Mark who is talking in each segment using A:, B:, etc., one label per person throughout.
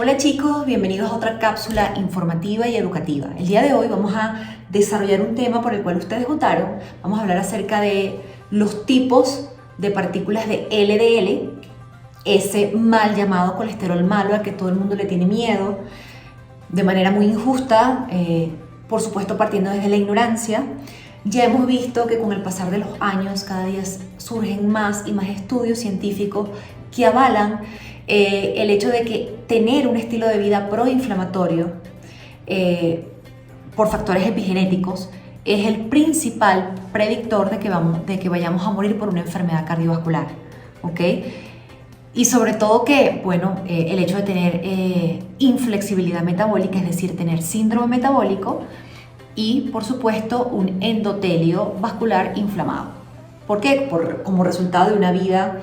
A: Hola chicos, bienvenidos a otra cápsula informativa y educativa. El día de hoy vamos a desarrollar un tema por el cual ustedes votaron. Vamos a hablar acerca de los tipos de partículas de LDL, ese mal llamado colesterol malo al que todo el mundo le tiene miedo, de manera muy injusta, por supuesto partiendo desde la ignorancia. Ya hemos visto que con el pasar de los años cada día surgen más y más estudios científicos que avalan el hecho de que tener un estilo de vida proinflamatorio por factores epigenéticos es el principal predictor de que vayamos a morir por una enfermedad cardiovascular, ¿ok? Y sobre todo que, el hecho de tener inflexibilidad metabólica, es decir, tener síndrome metabólico y, por supuesto, un endotelio vascular inflamado. ¿Por qué? Como resultado de una vida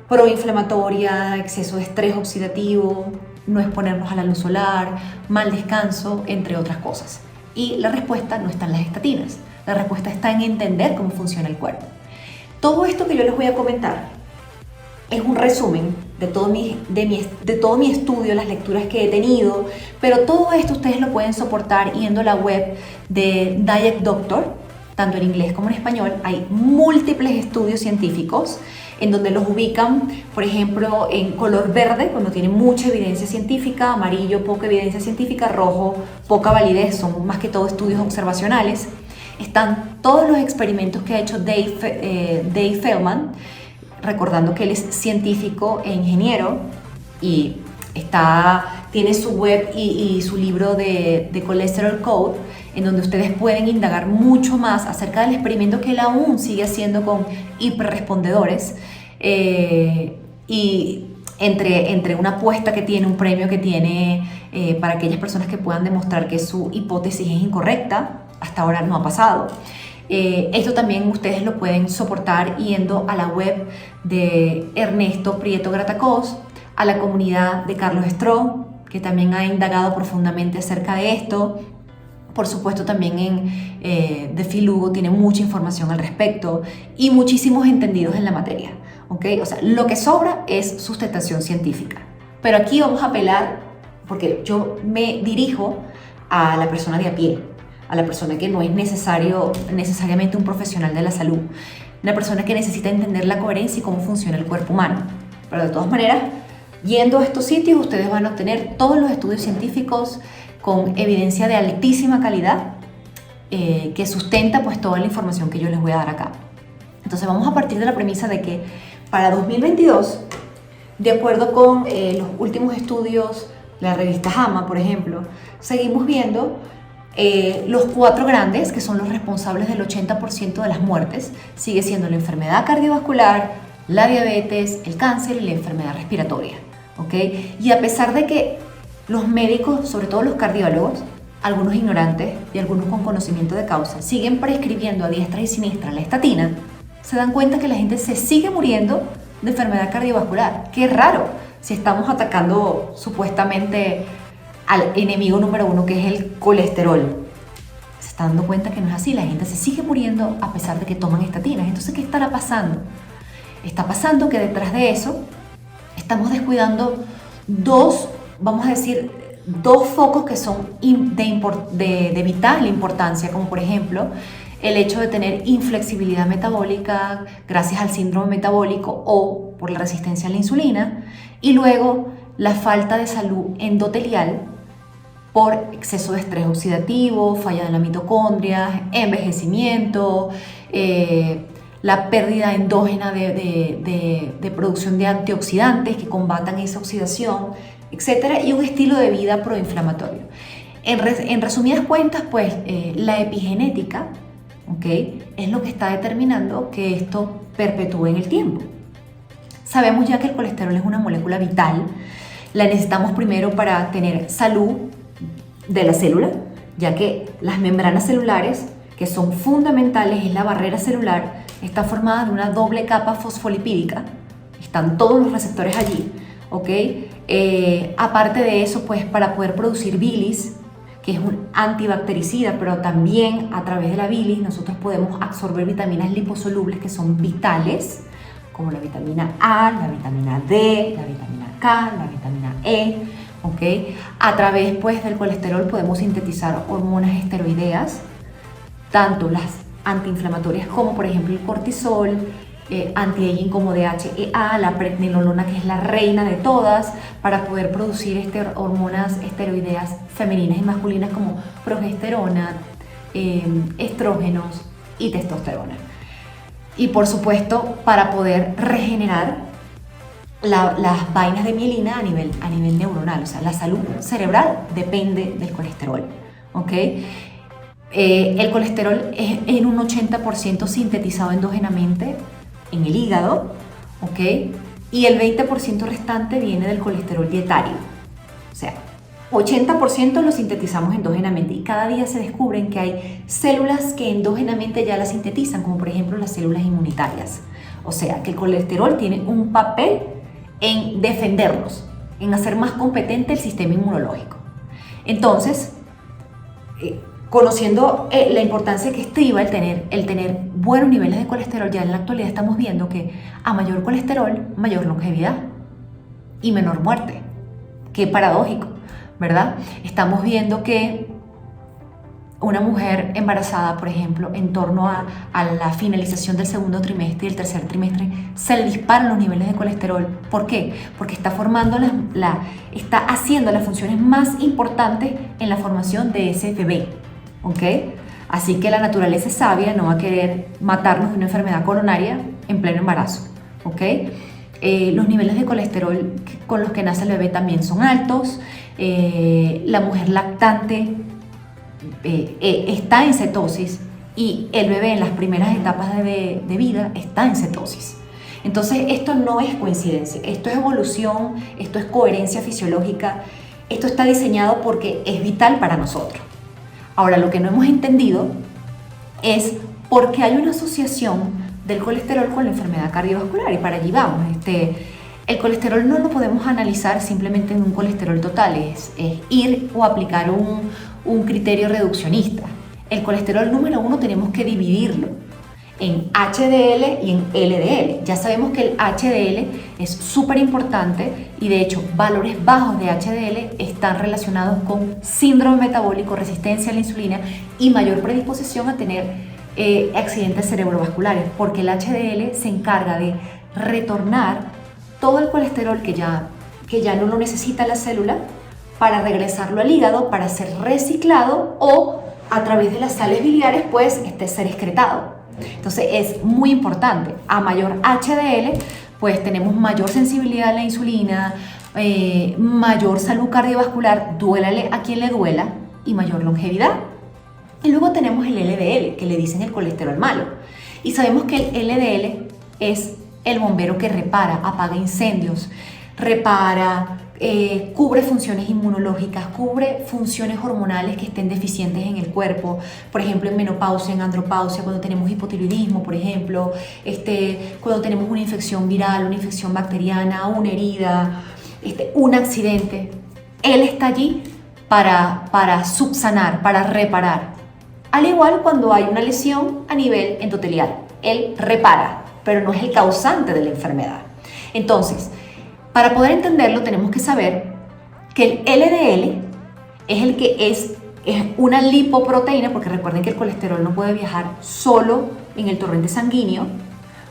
A: proinflamatoria, exceso de estrés oxidativo, no exponernos a la luz solar, mal descanso, entre otras cosas. Y la respuesta no está en las estatinas, la respuesta está en entender cómo funciona el cuerpo. Todo esto que yo les voy a comentar es un resumen de todo mi estudio, las lecturas que he tenido, pero todo esto ustedes lo pueden soportar yendo a la web de Diet Doctor, tanto en inglés como en español. Hay múltiples estudios científicos en donde los ubican, por ejemplo, en color verde, cuando tiene mucha evidencia científica, amarillo, poca evidencia científica, rojo, poca validez, son más que todo estudios observacionales. Están todos los experimentos que ha hecho Dave Feldman, recordando que él es científico e ingeniero, y tiene su web y su libro de Cholesterol Code, en donde ustedes pueden indagar mucho más acerca del experimento que él aún sigue haciendo con hiperrespondedores, y entre una apuesta que tiene, un premio que tiene para aquellas personas que puedan demostrar que su hipótesis es incorrecta. Hasta ahora no ha pasado. Esto también ustedes lo pueden soportar yendo a la web de Ernesto Prieto Gratacós, a la comunidad de Carlos Stroh, que también ha indagado profundamente acerca de esto. Por supuesto, también en de Phil Hugo tiene mucha información al respecto y muchísimos entendidos en la materia, ¿ok? O sea, lo que sobra es sustentación científica. Pero aquí vamos a apelar, porque yo me dirijo a la persona de a pie, a la persona que no es necesariamente un profesional de la salud, una persona que necesita entender la coherencia y cómo funciona el cuerpo humano. Pero de todas maneras, yendo a estos sitios, ustedes van a obtener todos los estudios científicos con evidencia de altísima calidad que sustenta pues toda la información que yo les voy a dar acá. Entonces vamos a partir de la premisa de que para 2022, de acuerdo con los últimos estudios de la revista JAMA, por ejemplo, seguimos viendo los 4 grandes, que son los responsables del 80% de las muertes. Sigue siendo la enfermedad cardiovascular, la diabetes, el cáncer y la enfermedad respiratoria, ¿ok? Y a pesar de que los médicos, sobre todo los cardiólogos, algunos ignorantes y algunos con conocimiento de causa, siguen prescribiendo a diestra y siniestra la estatina, se dan cuenta que la gente se sigue muriendo de enfermedad cardiovascular. Qué raro, si estamos atacando supuestamente al enemigo número 1, que es el colesterol. Se están dando cuenta que no es así, la gente se sigue muriendo a pesar de que toman estatinas. Entonces, ¿qué estará pasando? Está pasando que detrás de eso estamos descuidando dos focos que son de vital importancia, como por ejemplo el hecho de tener inflexibilidad metabólica gracias al síndrome metabólico o por la resistencia a la insulina, y luego la falta de salud endotelial por exceso de estrés oxidativo, falla de la mitocondria, envejecimiento, la pérdida endógena de producción de antioxidantes que combatan esa oxidación, etc. Y un estilo de vida proinflamatorio. En resumidas cuentas, pues la epigenética, ¿okay?, es lo que está determinando que esto perpetúe en el tiempo. Sabemos ya que el colesterol es una molécula vital. La necesitamos primero para tener salud de la célula, ya que las membranas celulares, que son fundamentales en la barrera celular, está formada de una doble capa fosfolipídica. Están todos los receptores allí, ¿ok? Aparte de eso, pues para poder producir bilis, que es un antibactericida, pero también a través de la bilis nosotros podemos absorber vitaminas liposolubles que son vitales, como la vitamina A, la vitamina D, la vitamina K, la vitamina E, ¿ok? A través pues del colesterol podemos sintetizar hormonas esteroideas, tanto las antiinflamatorias como por ejemplo el cortisol, anti-aging como DHEA, la pregnenolona, que es la reina de todas, para poder producir hormonas esteroideas femeninas y masculinas como progesterona, estrógenos y testosterona. Y por supuesto, para poder regenerar las vainas de mielina a nivel neuronal. O sea, la salud cerebral depende del colesterol, ¿ok? El colesterol es en un 80% sintetizado endógenamente en el hígado, ¿ok? Y el 20% restante viene del colesterol dietario. O sea, 80% lo sintetizamos endógenamente y cada día se descubren que hay células que endógenamente ya la sintetizan, como por ejemplo las células inmunitarias. O sea, que el colesterol tiene un papel en defendernos, en hacer más competente el sistema inmunológico. Entonces, conociendo la importancia que estriba el tener buenos niveles de colesterol, ya en la actualidad estamos viendo que a mayor colesterol, mayor longevidad y menor muerte. Qué paradójico, ¿verdad? Estamos viendo que una mujer embarazada, por ejemplo, en torno a la finalización del segundo trimestre y el tercer trimestre, se le disparan los niveles de colesterol. ¿Por qué? Porque está está haciendo las funciones más importantes en la formación de ese bebé, ¿ok? Así que la naturaleza es sabia, no va a querer matarnos de una enfermedad coronaria en pleno embarazo, ¿ok? Los niveles de colesterol con los que nace el bebé también son altos. La mujer lactante está en cetosis y el bebé en las primeras etapas de vida está en cetosis. Entonces esto no es coincidencia, esto es evolución, esto es coherencia fisiológica, esto está diseñado porque es vital para nosotros. Ahora, lo que no hemos entendido es por qué hay una asociación del colesterol con la enfermedad cardiovascular, y para allí vamos. El colesterol no lo podemos analizar simplemente en un colesterol total, es ir o aplicar un criterio reduccionista. El colesterol número 1 tenemos que dividirlo en HDL y en LDL. Ya sabemos que el HDL es súper importante y de hecho valores bajos de HDL están relacionados con síndrome metabólico, resistencia a la insulina y mayor predisposición a tener accidentes cerebrovasculares, porque el HDL se encarga de retornar todo el colesterol que ya no lo necesita la célula para regresarlo al hígado para ser reciclado o a través de las sales biliares pues ser excretado. Entonces es muy importante. A mayor HDL pues tenemos mayor sensibilidad a la insulina, mayor salud cardiovascular, duélale a quien le duela, y mayor longevidad. Y luego tenemos el LDL, que le dicen el colesterol malo. Y sabemos que el LDL es el bombero que repara, apaga incendios, repara, cubre funciones inmunológicas, cubre funciones hormonales que estén deficientes en el cuerpo, por ejemplo en menopausia, en andropausia, cuando tenemos hipotiroidismo, por ejemplo, cuando tenemos una infección viral, una infección bacteriana, una herida, un accidente. Él está allí para subsanar, para reparar. Al igual cuando hay una lesión a nivel endotelial, él repara, pero no es el causante de la enfermedad. Entonces, para poder entenderlo tenemos que saber que el LDL es el que es una lipoproteína, porque recuerden que el colesterol no puede viajar solo en el torrente sanguíneo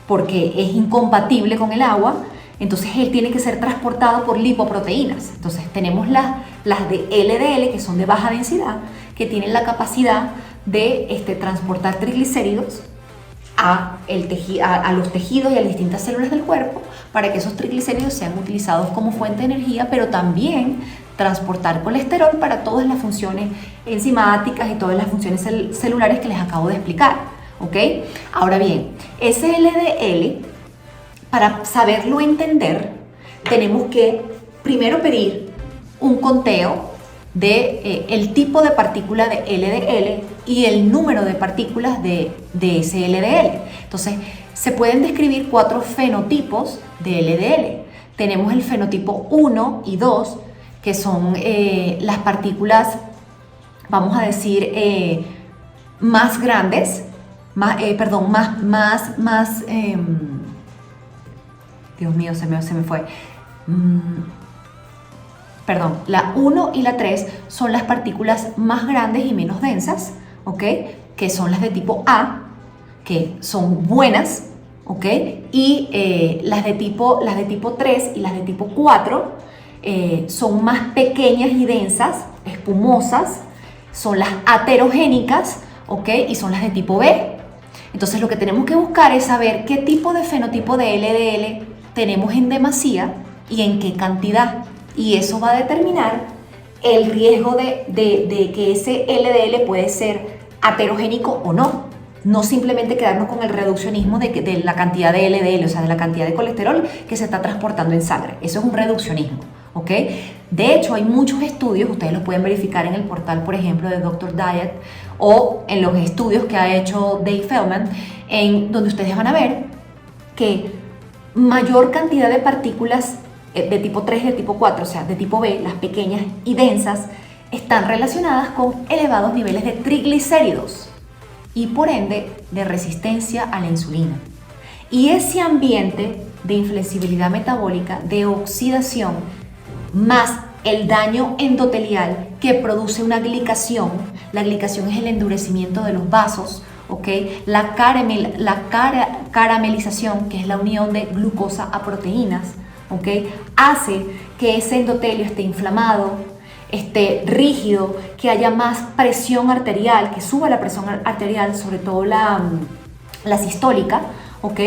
A: porque es incompatible con el agua. Entonces él tiene que ser transportado por lipoproteínas. Entonces tenemos las de LDL, que son de baja densidad, que tienen la capacidad de transportar triglicéridos a los tejidos y a las distintas células del cuerpo para que esos triglicéridos sean utilizados como fuente de energía, pero también transportar colesterol para todas las funciones enzimáticas y todas las funciones celulares que les acabo de explicar, ¿ok? Ahora bien, ese LDL, para saberlo entender, tenemos que primero pedir un conteo de el tipo de partícula de LDL y el número de partículas de ese LDL. Entonces, se pueden describir 4 fenotipos de LDL. Tenemos el fenotipo 1 y 2, que son las partículas, vamos a decir, más grandes, Dios mío, se me fue. perdón, la 1 y la 3 son las partículas más grandes y menos densas, ¿ok? Que son las de tipo A, que son buenas, ¿ok? Y las de tipo 3 y las de tipo 4 son más pequeñas y densas, espumosas, son las aterogénicas, ¿ok? Y son las de tipo B. Entonces lo que tenemos que buscar es saber qué tipo de fenotipo de LDL tenemos en demasía y en qué cantidad. Y eso va a determinar el riesgo de que ese LDL puede ser aterogénico o no. No simplemente quedarnos con el reduccionismo de la cantidad de LDL, o sea, de la cantidad de colesterol que se está transportando en sangre. Eso es un reduccionismo, ¿ok? De hecho, hay muchos estudios, ustedes los pueden verificar en el portal, por ejemplo, de Dr. Diet o en los estudios que ha hecho Dave Feldman, en donde ustedes van a ver que mayor cantidad de partículas de tipo 3 y de tipo 4, o sea, de tipo B, las pequeñas y densas, están relacionadas con elevados niveles de triglicéridos y por ende de resistencia a la insulina. Y ese ambiente de inflexibilidad metabólica, de oxidación, más el daño endotelial que produce una glicación, la glicación es el endurecimiento de los vasos, ¿ok? La caramelización, que es la unión de glucosa a proteínas, ¿ok? Hace que ese endotelio esté inflamado, esté rígido, que haya más presión arterial, que suba la presión arterial, sobre todo la sistólica, ¿ok?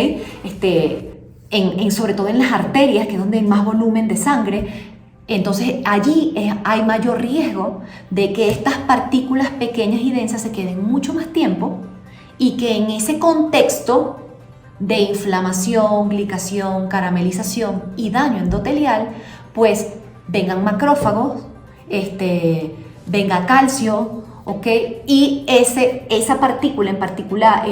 A: Sobre todo en las arterias, que es donde hay más volumen de sangre. Entonces allí hay mayor riesgo de que estas partículas pequeñas y densas se queden mucho más tiempo y que en ese contexto de inflamación, glicación, caramelización y daño endotelial, pues vengan macrófagos, venga calcio, ¿ok? Y esa partícula en particular,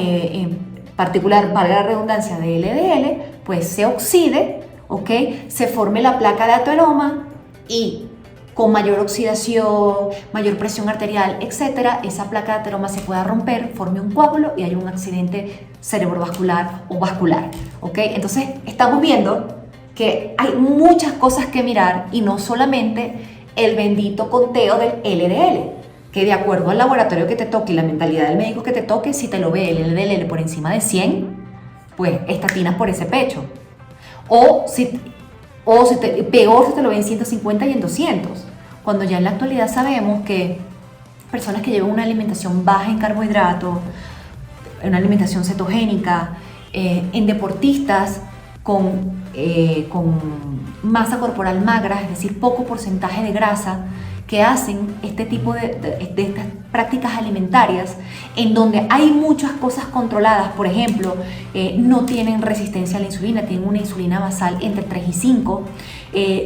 A: valga la redundancia, de LDL, pues se oxide, ¿ok? Se forme la placa de ateroma y con mayor oxidación, mayor presión arterial, etcétera, esa placa de ateroma se pueda romper, forme un coágulo y hay un accidente cerebrovascular o vascular, ¿ok? Entonces estamos viendo que hay muchas cosas que mirar y no solamente el bendito conteo del LDL, que de acuerdo al laboratorio que te toque y la mentalidad del médico que te toque, si te lo ve el LDL por encima de 100, pues estatinas por ese pecho. Peor si te lo ven en 150 y en 200, cuando ya en la actualidad sabemos que personas que llevan una alimentación baja en carbohidratos, una alimentación cetogénica, en deportistas con masa corporal magra, es decir, poco porcentaje de grasa, que hacen este tipo de estas prácticas alimentarias en donde hay muchas cosas controladas. Por ejemplo, no tienen resistencia a la insulina, tienen una insulina basal entre 3 y 5,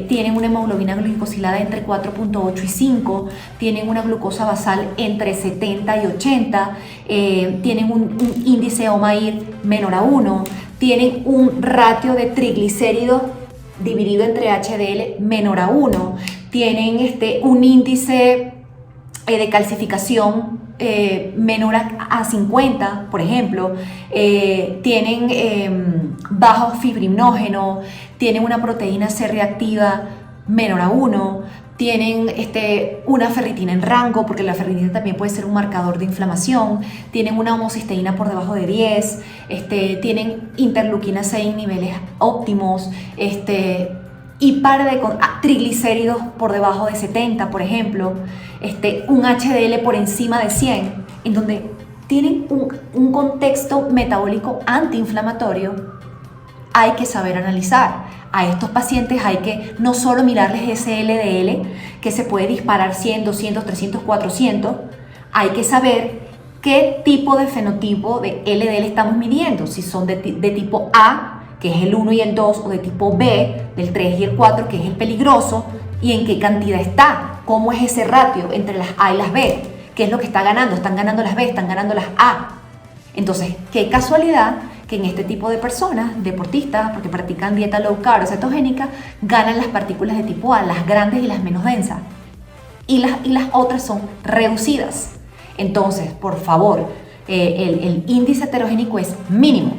A: tienen una hemoglobina glicosilada entre 4.8 y 5, tienen una glucosa basal entre 70 y 80, tienen un índice OMAIR menor a 1, tienen un ratio de triglicéridos dividido entre HDL menor a 1, tienen un índice de calcificación menor a 50, por ejemplo, tienen bajo fibrinógeno, tienen una proteína C reactiva menor a 1, tienen una ferritina en rango, porque la ferritina también puede ser un marcador de inflamación, tienen una homocisteína por debajo de 10, tienen interleuquina 6 en niveles óptimos, y triglicéridos por debajo de 70, por ejemplo, un HDL por encima de 100, en donde tienen un contexto metabólico antiinflamatorio. Hay que saber analizar. A estos pacientes hay que no solo mirarles ese LDL, que se puede disparar 100, 200, 300, 400, hay que saber qué tipo de fenotipo de LDL estamos midiendo, si son de tipo A, que es el 1 y el 2, o de tipo B, del 3 y el 4, que es el peligroso, y en qué cantidad está, cómo es ese ratio entre las A y las B, qué es lo que está ganando, están ganando las B, están ganando las A. Entonces, qué casualidad que en este tipo de personas, deportistas, porque practican dieta low carb o cetogénica, ganan las partículas de tipo A, las grandes y las menos densas, y las otras son reducidas. Entonces, por favor, el índice heterogénico es mínimo.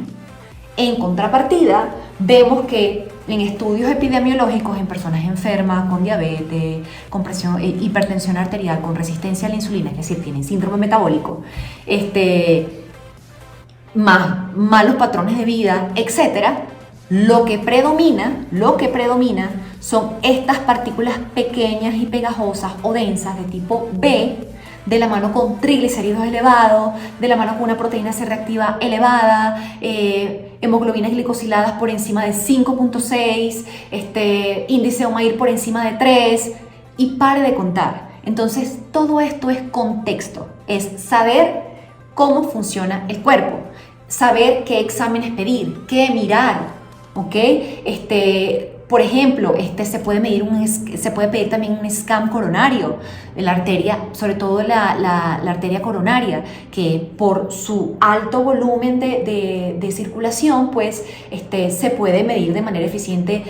A: En contrapartida, vemos que en estudios epidemiológicos en personas enfermas con diabetes, con presión, hipertensión arterial, con resistencia a la insulina, es decir, tienen síndrome metabólico, más malos patrones de vida, etcétera, lo que predomina son estas partículas pequeñas y pegajosas o densas de tipo B, de la mano con triglicéridos elevados, de la mano con una proteína C reactiva elevada, hemoglobinas glicosiladas por encima de 5.6, índice OMAIR por encima de 3, y pare de contar. Entonces, todo esto es contexto, es saber cómo funciona el cuerpo, saber qué exámenes pedir, qué mirar, ¿ok? Por ejemplo, se puede pedir también un scan coronario de la arteria, sobre todo la arteria coronaria, que por su alto volumen de circulación, pues se puede medir de manera eficiente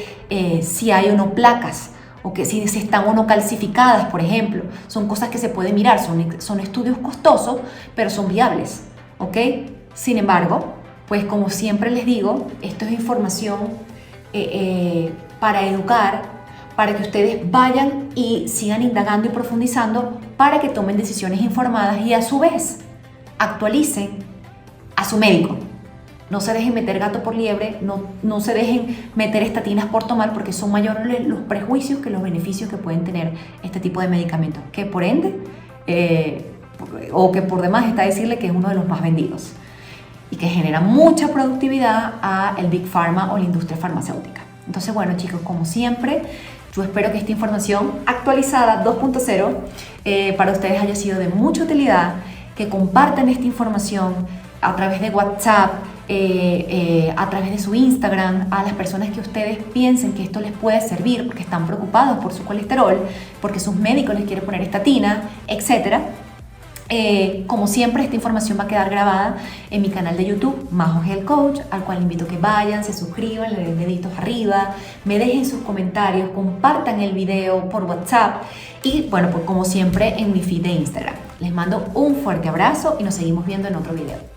A: si hay o no placas, o que si están o no calcificadas, por ejemplo. Son cosas que se pueden mirar, son estudios costosos, pero son viables, ¿ok? Sin embargo, pues como siempre les digo, esto es información para educar, para que ustedes vayan y sigan indagando y profundizando, para que tomen decisiones informadas y a su vez actualicen a su médico. No se dejen meter gato por liebre, no se dejen meter estatinas por tomar, porque son mayores los prejuicios que los beneficios que pueden tener este tipo de medicamentos, que por ende, o que por demás está decirle que es uno de los más vendidos y que genera mucha productividad a el Big Pharma o la industria farmacéutica. Entonces, bueno, chicos, como siempre, yo espero que esta información actualizada 2.0 para ustedes haya sido de mucha utilidad, que compartan esta información a través de WhatsApp, a través de su Instagram, a las personas que ustedes piensen que esto les puede servir porque están preocupados por su colesterol, porque sus médicos les quieren poner estatina, etcétera. Como siempre, esta información va a quedar grabada en mi canal de YouTube, Majo Health Coach, al cual invito a que vayan, se suscriban, le den deditos arriba, me dejen sus comentarios, compartan el video por WhatsApp y, bueno, pues como siempre en mi feed de Instagram. Les mando un fuerte abrazo y nos seguimos viendo en otro video.